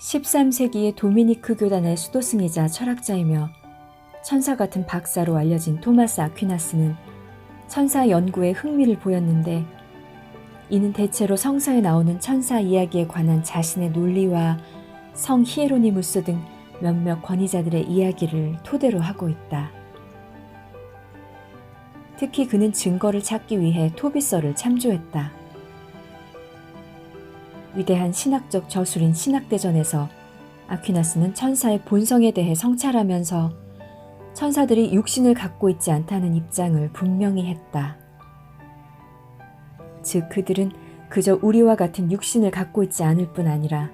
13세기의 도미니크 교단의 수도승이자 철학자이며 천사 같은 박사로 알려진 토마스 아퀴나스는 천사 연구에 흥미를 보였는데, 이는 대체로 성서에 나오는 천사 이야기에 관한 자신의 논리와 성 히에로니무스 등 몇몇 권위자들의 이야기를 토대로 하고 있다. 특히 그는 증거를 찾기 위해 토비서를 참조했다. 위대한 신학적 저술인 신학대전에서 아퀴나스는 천사의 본성에 대해 성찰하면서 천사들이 육신을 갖고 있지 않다는 입장을 분명히 했다. 즉 그들은 그저 우리와 같은 육신을 갖고 있지 않을 뿐 아니라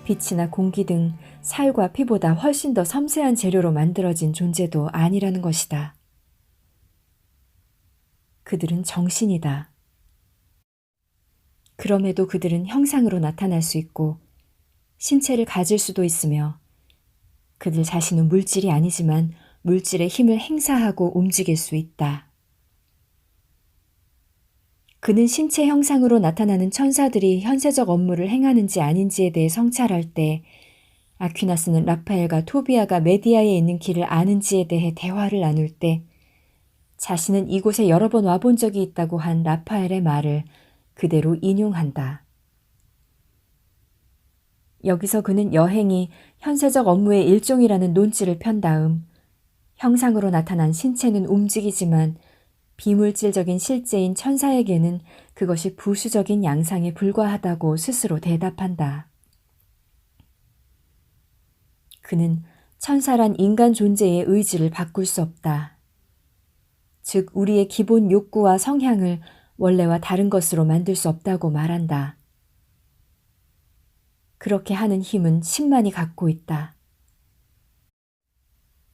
빛이나 공기 등 살과 피보다 훨씬 더 섬세한 재료로 만들어진 존재도 아니라는 것이다. 그들은 정신이다. 그럼에도 그들은 형상으로 나타날 수 있고 신체를 가질 수도 있으며, 그들 자신은 물질이 아니지만 물질의 힘을 행사하고 움직일 수 있다. 그는 신체 형상으로 나타나는 천사들이 현세적 업무를 행하는지 아닌지에 대해 성찰할 때, 아퀴나스는 라파엘과 토비아가 메디아에 있는 길을 아는지에 대해 대화를 나눌 때 자신은 이곳에 여러 번 와본 적이 있다고 한 라파엘의 말을 그대로 인용한다. 여기서 그는 여행이 현세적 업무의 일종이라는 논지를 편 다음 형상으로 나타난 신체는 움직이지만 비물질적인 실제인 천사에게는 그것이 부수적인 양상에 불과하다고 스스로 대답한다. 그는 천사란 인간 존재의 의지를 바꿀 수 없다. 즉 우리의 기본 욕구와 성향을 원래와 다른 것으로 만들 수 없다고 말한다. 그렇게 하는 힘은 신만이 갖고 있다.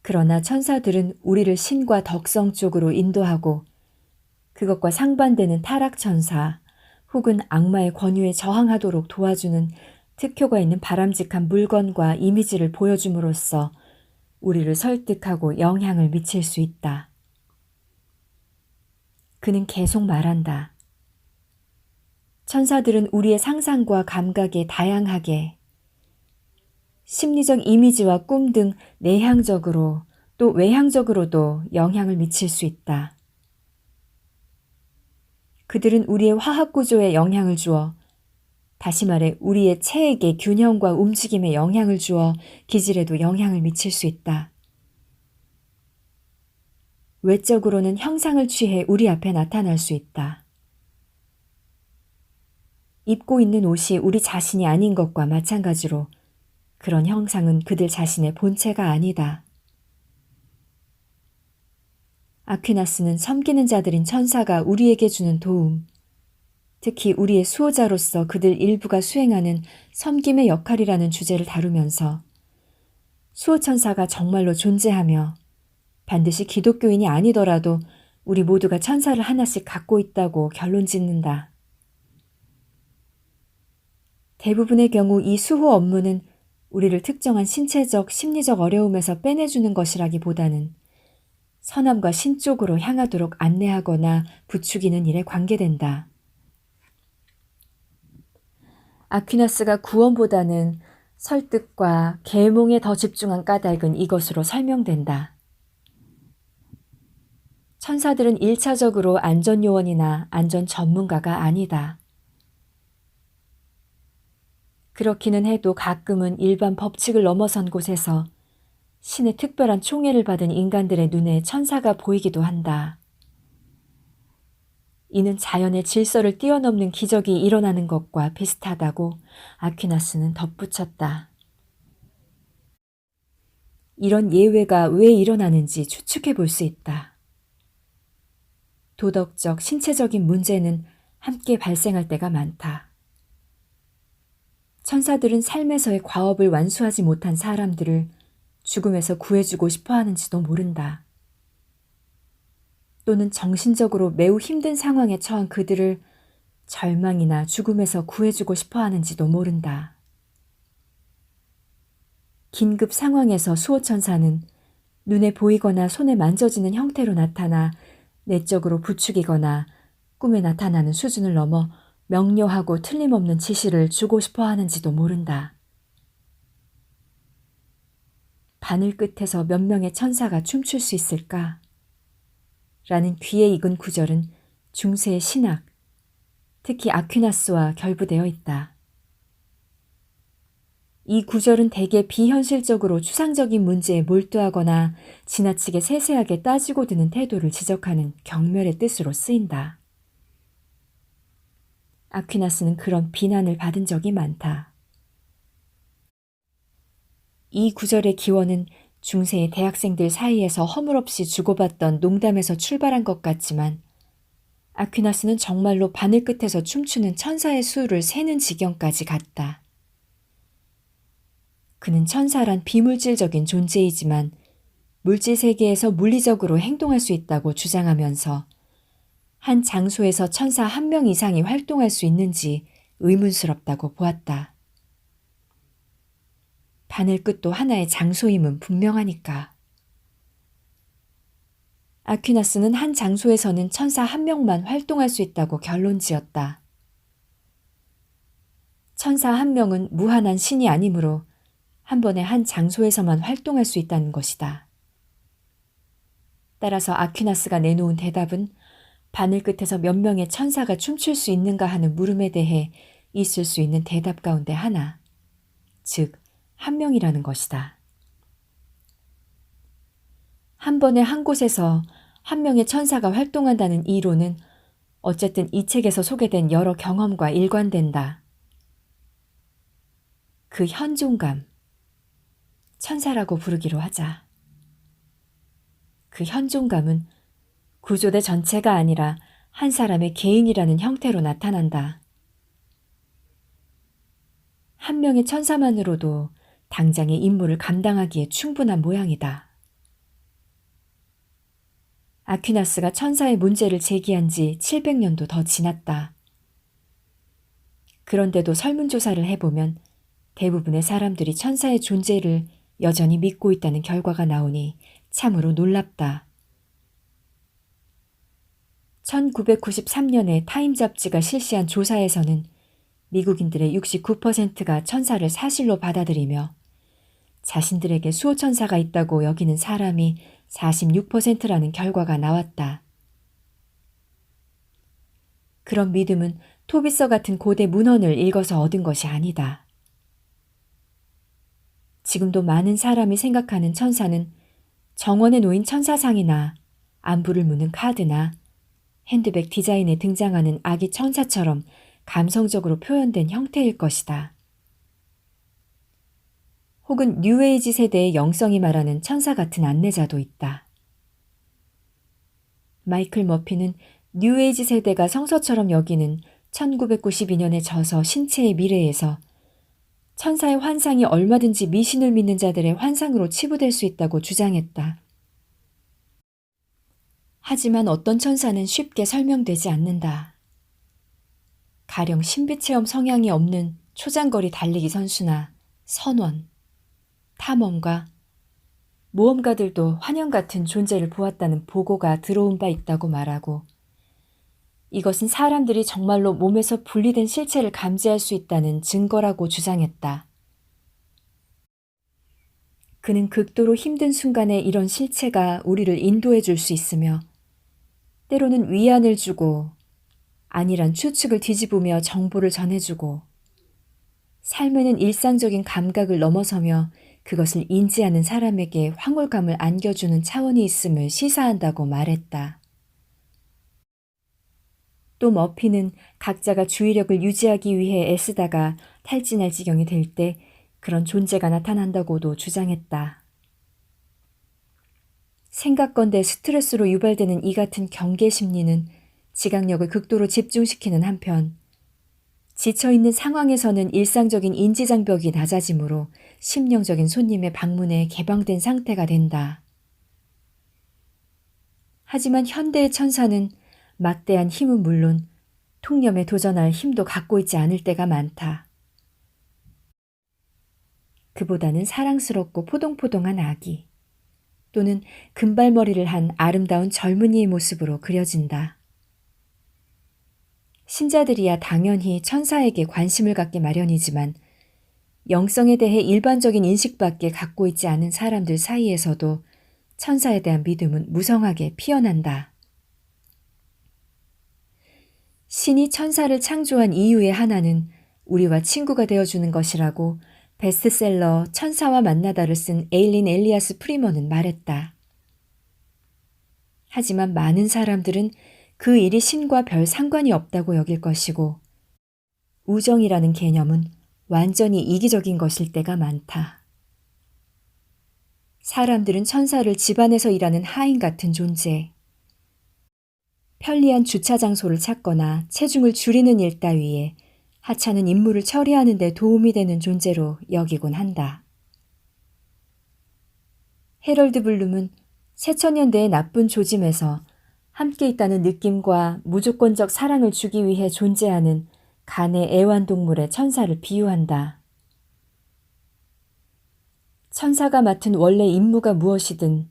그러나 천사들은 우리를 신과 덕성 쪽으로 인도하고 그것과 상반되는 타락천사 혹은 악마의 권유에 저항하도록 도와주는 특효가 있는 바람직한 물건과 이미지를 보여줌으로써 우리를 설득하고 영향을 미칠 수 있다. 그는 계속 말한다. 천사들은 우리의 상상과 감각에 다양하게 심리적 이미지와 꿈 등 내향적으로 또 외향적으로도 영향을 미칠 수 있다. 그들은 우리의 화학 구조에 영향을 주어, 다시 말해 우리의 체액의 균형과 움직임에 영향을 주어 기질에도 영향을 미칠 수 있다. 외적으로는 형상을 취해 우리 앞에 나타날 수 있다. 입고 있는 옷이 우리 자신이 아닌 것과 마찬가지로 그런 형상은 그들 자신의 본체가 아니다. 아퀴나스는 섬기는 자들인 천사가 우리에게 주는 도움, 특히 우리의 수호자로서 그들 일부가 수행하는 섬김의 역할이라는 주제를 다루면서 수호천사가 정말로 존재하며 반드시 기독교인이 아니더라도 우리 모두가 천사를 하나씩 갖고 있다고 결론 짓는다. 대부분의 경우 이 수호 업무는 우리를 특정한 신체적, 심리적 어려움에서 빼내주는 것이라기보다는 선함과 신 쪽으로 향하도록 안내하거나 부추기는 일에 관계된다. 아퀴나스가 구원보다는 설득과 계몽에 더 집중한 까닭은 이것으로 설명된다. 천사들은 1차적으로 안전요원이나 안전 전문가가 아니다. 그렇기는 해도 가끔은 일반 법칙을 넘어선 곳에서 신의 특별한 총애를 받은 인간들의 눈에 천사가 보이기도 한다. 이는 자연의 질서를 뛰어넘는 기적이 일어나는 것과 비슷하다고 아퀴나스는 덧붙였다. 이런 예외가 왜 일어나는지 추측해 볼 수 있다. 도덕적, 신체적인 문제는 함께 발생할 때가 많다. 천사들은 삶에서의 과업을 완수하지 못한 사람들을 죽음에서 구해주고 싶어 하는지도 모른다. 또는 정신적으로 매우 힘든 상황에 처한 그들을 절망이나 죽음에서 구해주고 싶어 하는지도 모른다. 긴급 상황에서 수호천사는 눈에 보이거나 손에 만져지는 형태로 나타나 내적으로 부추기거나 꿈에 나타나는 수준을 넘어 명료하고 틀림없는 지시를 주고 싶어 하는지도 모른다. 바늘 끝에서 몇 명의 천사가 춤출 수 있을까? 라는 귀에 익은 구절은 중세의 신학, 특히 아퀴나스와 결부되어 있다. 이 구절은 대개 비현실적으로 추상적인 문제에 몰두하거나 지나치게 세세하게 따지고 드는 태도를 지적하는 경멸의 뜻으로 쓰인다. 아퀴나스는 그런 비난을 받은 적이 많다. 이 구절의 기원은 중세의 대학생들 사이에서 허물없이 주고받던 농담에서 출발한 것 같지만 아퀴나스는 정말로 바늘 끝에서 춤추는 천사의 수를 세는 지경까지 갔다. 그는 천사란 비물질적인 존재이지만 물질 세계에서 물리적으로 행동할 수 있다고 주장하면서 한 장소에서 천사 한 명 이상이 활동할 수 있는지 의문스럽다고 보았다. 바늘 끝도 하나의 장소임은 분명하니까. 아퀴나스는 한 장소에서는 천사 한 명만 활동할 수 있다고 결론지었다. 천사 한 명은 무한한 신이 아니므로 한 번에 한 장소에서만 활동할 수 있다는 것이다. 따라서 아퀴나스가 내놓은 대답은 바늘 끝에서 몇 명의 천사가 춤출 수 있는가 하는 물음에 대해 있을 수 있는 대답 가운데 하나, 즉 한 명이라는 것이다. 한 번에 한 곳에서 한 명의 천사가 활동한다는 이론은 어쨌든 이 책에서 소개된 여러 경험과 일관된다. 그 현존감, 천사라고 부르기로 하자. 그 현존감은 구조대 전체가 아니라 한 사람의 개인이라는 형태로 나타난다. 한 명의 천사만으로도 당장의 임무를 감당하기에 충분한 모양이다. 아퀴나스가 천사의 문제를 제기한 지 700년도 더 지났다. 그런데도 설문조사를 해보면 대부분의 사람들이 천사의 존재를 여전히 믿고 있다는 결과가 나오니 참으로 놀랍다. 1993년에 타임 잡지가 실시한 조사에서는 미국인들의 69%가 천사를 사실로 받아들이며 자신들에게 수호천사가 있다고 여기는 사람이 46%라는 결과가 나왔다. 그런 믿음은 토비서 같은 고대 문헌을 읽어서 얻은 것이 아니다. 지금도 많은 사람이 생각하는 천사는 정원에 놓인 천사상이나 안부를 묻는 카드나 핸드백 디자인에 등장하는 아기 천사처럼 감성적으로 표현된 형태일 것이다. 혹은 뉴에이지 세대의 영성이 말하는 천사 같은 안내자도 있다. 마이클 머피는 뉴에이지 세대가 성서처럼 여기는 1992년의 저서 신체의 미래에서 천사의 환상이 얼마든지 미신을 믿는 자들의 환상으로 치부될 수 있다고 주장했다. 하지만 어떤 천사는 쉽게 설명되지 않는다. 가령 신비체험 성향이 없는 초장거리 달리기 선수나 선원, 탐험가, 모험가들도 환영 같은 존재를 보았다는 보고가 들어온 바 있다고 말하고 이것은 사람들이 정말로 몸에서 분리된 실체를 감지할 수 있다는 증거라고 주장했다. 그는 극도로 힘든 순간에 이런 실체가 우리를 인도해 줄 수 있으며 때로는 위안을 주고 아니란 추측을 뒤집으며 정보를 전해주고 삶에는 일상적인 감각을 넘어서며 그것을 인지하는 사람에게 황홀감을 안겨주는 차원이 있음을 시사한다고 말했다. 또 머피는 각자가 주의력을 유지하기 위해 애쓰다가 탈진할 지경이 될 때 그런 존재가 나타난다고도 주장했다. 생각건대 스트레스로 유발되는 이 같은 경계 심리는 지각력을 극도로 집중시키는 한편 지쳐있는 상황에서는 일상적인 인지장벽이 낮아지므로 심령적인 손님의 방문에 개방된 상태가 된다. 하지만 현대의 천사는 막대한 힘은 물론 통념에 도전할 힘도 갖고 있지 않을 때가 많다. 그보다는 사랑스럽고 포동포동한 아기 또는 금발머리를 한 아름다운 젊은이의 모습으로 그려진다. 신자들이야 당연히 천사에게 관심을 갖게 마련이지만 영성에 대해 일반적인 인식밖에 갖고 있지 않은 사람들 사이에서도 천사에 대한 믿음은 무성하게 피어난다. 신이 천사를 창조한 이유의 하나는 우리와 친구가 되어주는 것이라고 베스트셀러 천사와 만나다를 쓴 에일린 엘리아스 프리먼은 말했다. 하지만 많은 사람들은 그 일이 신과 별 상관이 없다고 여길 것이고 우정이라는 개념은 완전히 이기적인 것일 때가 많다. 사람들은 천사를 집안에서 일하는 하인 같은 존재, 편리한 주차 장소를 찾거나 체중을 줄이는 일 따위에 하찮은 임무를 처리하는 데 도움이 되는 존재로 여기곤 한다. 해럴드 블룸은 새천년대의 나쁜 조짐에서 함께 있다는 느낌과 무조건적 사랑을 주기 위해 존재하는 간의 애완동물의 천사를 비유한다. 천사가 맡은 원래 임무가 무엇이든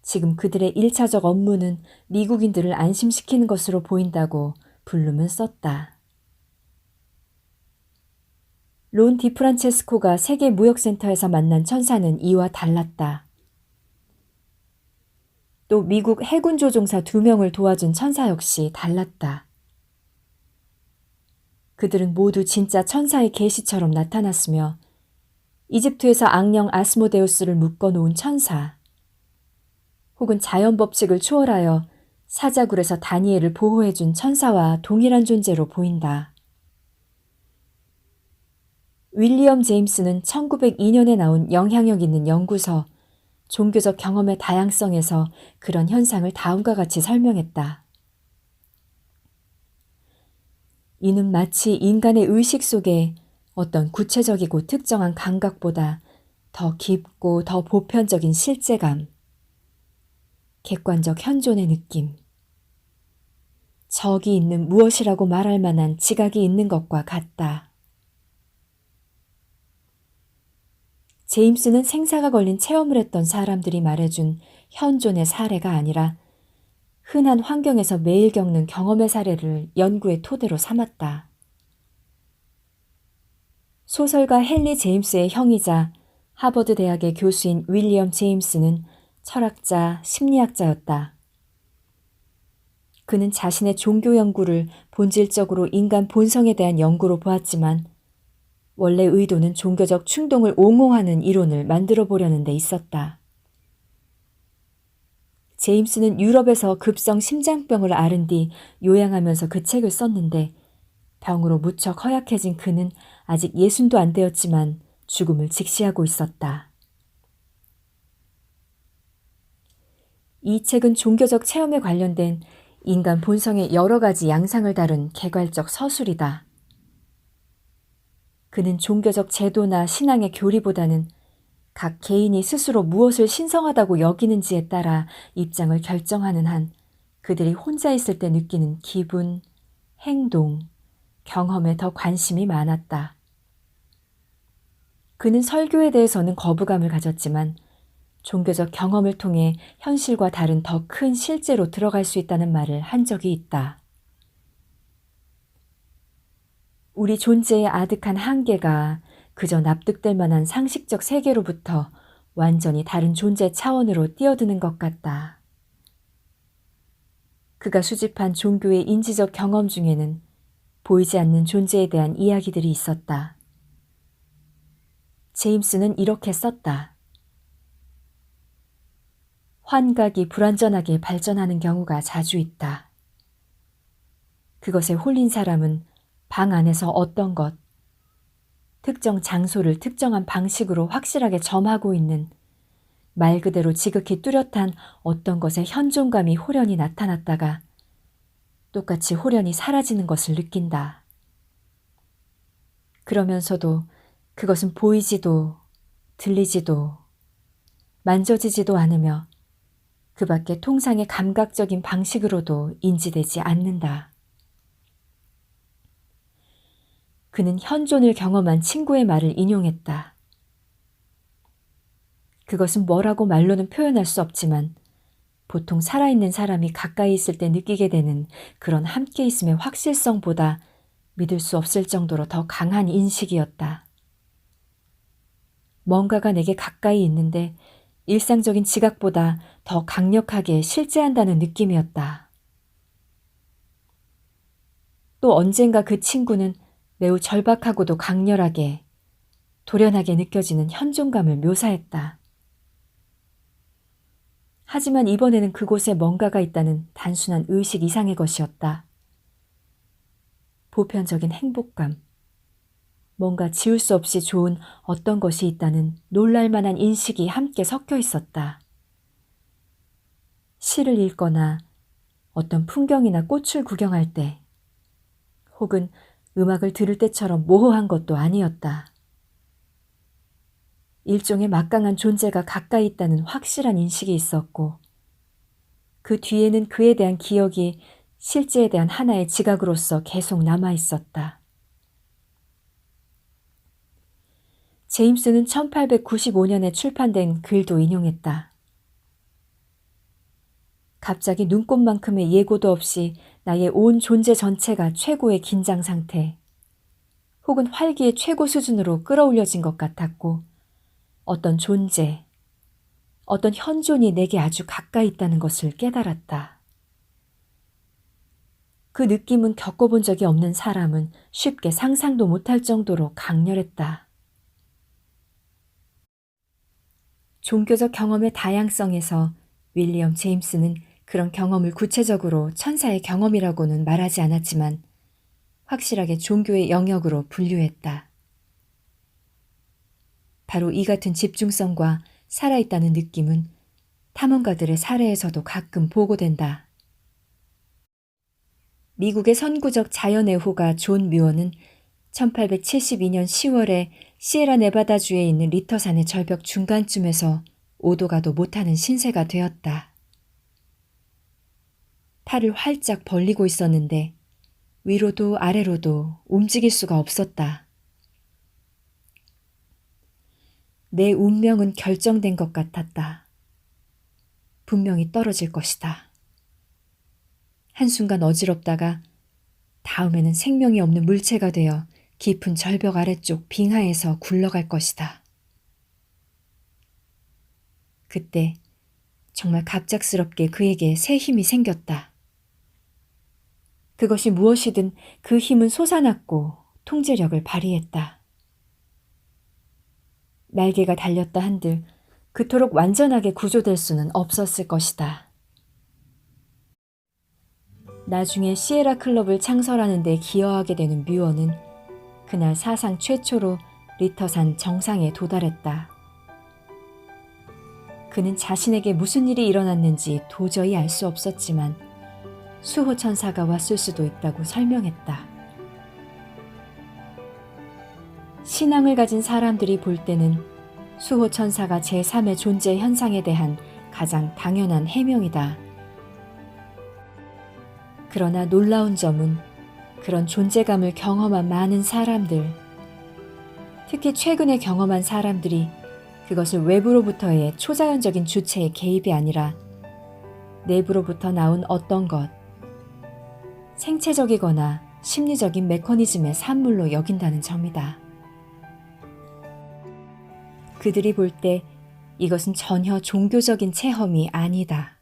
지금 그들의 1차적 업무는 미국인들을 안심시키는 것으로 보인다고 블룸은 썼다. 론 디프란체스코가 세계무역센터에서 만난 천사는 이와 달랐다. 또 미국 해군 조종사 2명을 도와준 천사 역시 달랐다. 그들은 모두 진짜 천사의 계시처럼 나타났으며 이집트에서 악령 아스모데우스를 묶어놓은 천사, 혹은 자연 법칙을 초월하여 사자굴에서 다니엘을 보호해준 천사와 동일한 존재로 보인다. 윌리엄 제임스는 1902년에 나온 영향력 있는 연구서 종교적 경험의 다양성에서 그런 현상을 다음과 같이 설명했다. 이는 마치 인간의 의식 속에 어떤 구체적이고 특정한 감각보다 더 깊고 더 보편적인 실제감, 객관적 현존의 느낌, 적이 있는 무엇이라고 말할 만한 지각이 있는 것과 같다. 제임스는 생사가 걸린 체험을 했던 사람들이 말해준 현존의 사례가 아니라 흔한 환경에서 매일 겪는 경험의 사례를 연구의 토대로 삼았다. 소설가 헨리 제임스의 형이자 하버드 대학의 교수인 윌리엄 제임스는 철학자, 심리학자였다. 그는 자신의 종교 연구를 본질적으로 인간 본성에 대한 연구로 보았지만 원래 의도는 종교적 충동을 옹호하는 이론을 만들어 보려는 데 있었다. 제임스는 유럽에서 급성 심장병을 앓은 뒤 요양하면서 그 책을 썼는데 병으로 무척 허약해진 그는 아직 60도 안 되었지만 죽음을 직시하고 있었다. 이 책은 종교적 체험에 관련된 인간 본성의 여러 가지 양상을 다룬 개괄적 서술이다. 그는 종교적 제도나 신앙의 교리보다는 각 개인이 스스로 무엇을 신성하다고 여기는지에 따라 입장을 결정하는 한 그들이 혼자 있을 때 느끼는 기분, 행동, 경험에 더 관심이 많았다. 그는 설교에 대해서는 거부감을 가졌지만 종교적 경험을 통해 현실과 다른 더 큰 실제로 들어갈 수 있다는 말을 한 적이 있다. 우리 존재의 아득한 한계가 그저 납득될 만한 상식적 세계로부터 완전히 다른 존재 차원으로 뛰어드는 것 같다. 그가 수집한 종교의 인지적 경험 중에는 보이지 않는 존재에 대한 이야기들이 있었다. 제임스는 이렇게 썼다. 환각이 불완전하게 발전하는 경우가 자주 있다. 그것에 홀린 사람은 방 안에서 어떤 것, 특정 장소를 특정한 방식으로 확실하게 점하고 있는 말 그대로 지극히 뚜렷한 어떤 것의 현존감이 호련히 나타났다가 똑같이 호련히 사라지는 것을 느낀다. 그러면서도 그것은 보이지도 들리지도 만져지지도 않으며 그 밖에 통상의 감각적인 방식으로도 인지되지 않는다. 그는 현존을 경험한 친구의 말을 인용했다. 그것은 뭐라고 말로는 표현할 수 없지만 보통 살아있는 사람이 가까이 있을 때 느끼게 되는 그런 함께 있음의 확실성보다 믿을 수 없을 정도로 더 강한 인식이었다. 뭔가가 내게 가까이 있는데 일상적인 지각보다 더 강력하게 실제한다는 느낌이었다. 또 언젠가 그 친구는 매우 절박하고도 강렬하게, 돌연하게 느껴지는 현존감을 묘사했다. 하지만 이번에는 그곳에 뭔가가 있다는 단순한 의식 이상의 것이었다. 보편적인 행복감, 뭔가 지울 수 없이 좋은 어떤 것이 있다는 놀랄만한 인식이 함께 섞여 있었다. 시를 읽거나 어떤 풍경이나 꽃을 구경할 때, 혹은 음악을 들을 때처럼 모호한 것도 아니었다. 일종의 막강한 존재가 가까이 있다는 확실한 인식이 있었고, 그 뒤에는 그에 대한 기억이 실제에 대한 하나의 지각으로서 계속 남아 있었다. 제임스는 1895년에 출판된 글도 인용했다. 갑자기 눈꽃만큼의 예고도 없이 나의 온 존재 전체가 최고의 긴장 상태, 혹은 활기의 최고 수준으로 끌어올려진 것 같았고, 어떤 존재, 어떤 현존이 내게 아주 가까이 있다는 것을 깨달았다. 그 느낌은 겪어본 적이 없는 사람은 쉽게 상상도 못할 정도로 강렬했다. 종교적 경험의 다양성에서 윌리엄 제임스는 그런 경험을 구체적으로 천사의 경험이라고는 말하지 않았지만 확실하게 종교의 영역으로 분류했다. 바로 이 같은 집중성과 살아있다는 느낌은 탐험가들의 사례에서도 가끔 보고된다. 미국의 선구적 자연애호가 존 뮤어는 1872년 10월에 시에라 네바다주에 있는 리터산의 절벽 중간쯤에서 오도 가도 못하는 신세가 되었다. 팔을 활짝 벌리고 있었는데 위로도 아래로도 움직일 수가 없었다. 내 운명은 결정된 것 같았다. 분명히 떨어질 것이다. 한순간 어지럽다가 다음에는 생명이 없는 물체가 되어 깊은 절벽 아래쪽 빙하에서 굴러갈 것이다. 그때 정말 갑작스럽게 그에게 새 힘이 생겼다. 그것이 무엇이든 그 힘은 솟아났고 통제력을 발휘했다. 날개가 달렸다 한들 그토록 완전하게 구조될 수는 없었을 것이다. 나중에 시에라 클럽을 창설하는 데 기여하게 되는 뮤어는 그날 사상 최초로 리터산 정상에 도달했다. 그는 자신에게 무슨 일이 일어났는지 도저히 알 수 없었지만 수호천사가 왔을 수도 있다고 설명했다. 신앙을 가진 사람들이 볼 때는 수호천사가 제3의 존재 현상에 대한 가장 당연한 해명이다. 그러나 놀라운 점은 그런 존재감을 경험한 많은 사람들, 특히 최근에 경험한 사람들이 그것을 외부로부터의 초자연적인 주체의 개입이 아니라 내부로부터 나온 어떤 것, 생체적이거나 심리적인 메커니즘의 산물로 여긴다는 점이다. 그들이 볼 때 이것은 전혀 종교적인 체험이 아니다.